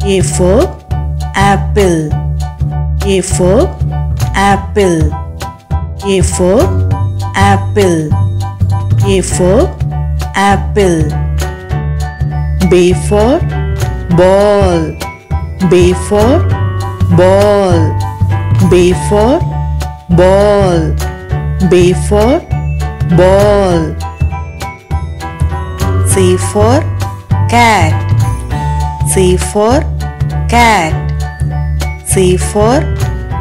A for apple. A for apple. A for apple. A for apple. B for ball. B for ball. B for ball. B for ball. C for cat. C for cat. C for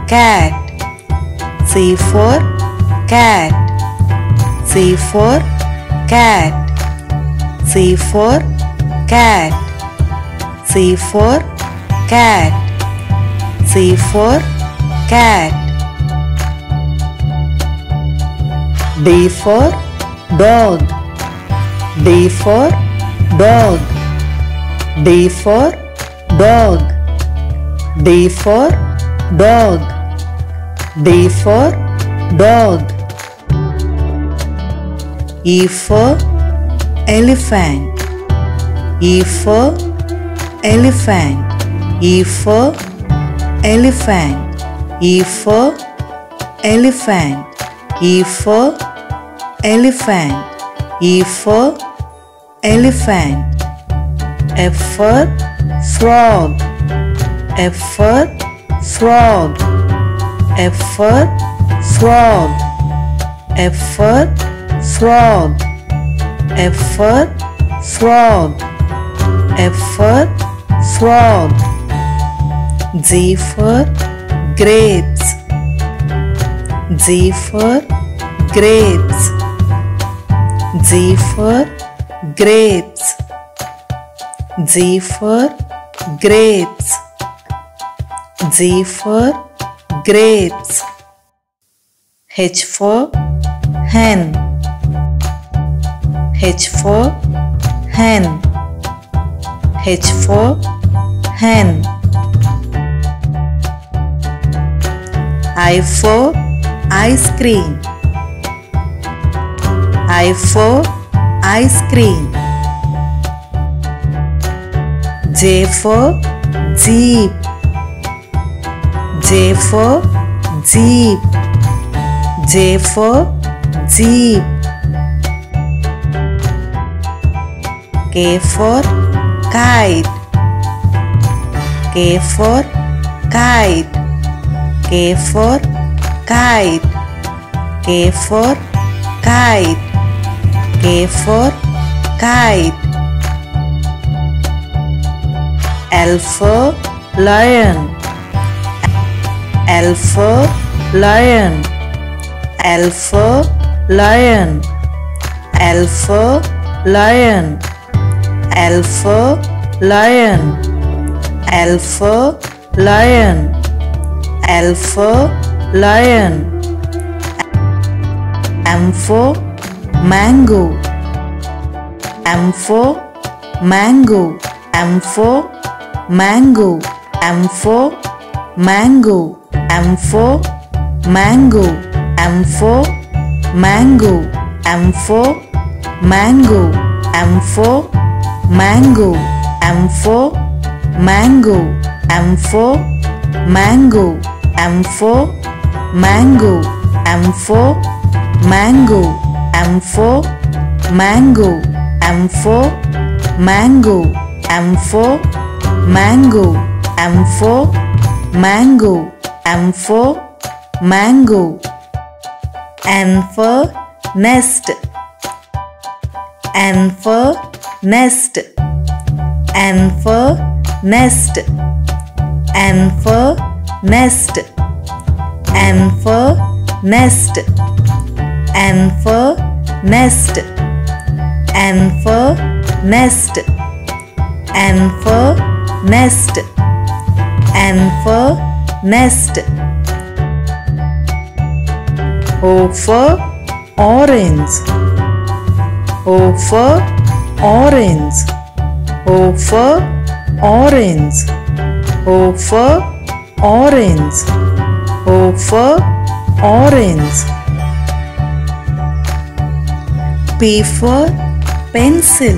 cat. C for cat. C for cat. C for cat. C for cat. C for cat. D for dog. D for dog. D for dog. D for dog. D for dog. E for elephant. E for elephant. E for elephant. E for elephant. E for elephant. E for elephant. F for frog. F for frog. F for frog. F for frog. F for frog. F for frog. G for grapes. G for grapes. G for grapes. G for grapes. G for grapes. H for hen. H for hen. H for hen. I for ice cream. I for ice cream. J for jeep. J for jeep. J for jeep. K for kite. K for kite. K for kite. K for kite. K for kite. L for lion. L for lion. L for lion. L for lion. L for lion. L for lion. L for lion. M for mango. M for mango. M for mango. M for mango. M for mango. M for mango. M for mango. M for mango. M for mango. M for mango. M for mango. M for mango. M for mango. M for mango. M for mango. M for mango. M for mango. N for nest. N for nest. N for nest. N for nest. N for nest. N for nest. N for nest. N for nest. N for nest. O for orange. O for orange. O for orange. O for orange. O for orange. P for pencil.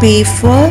P for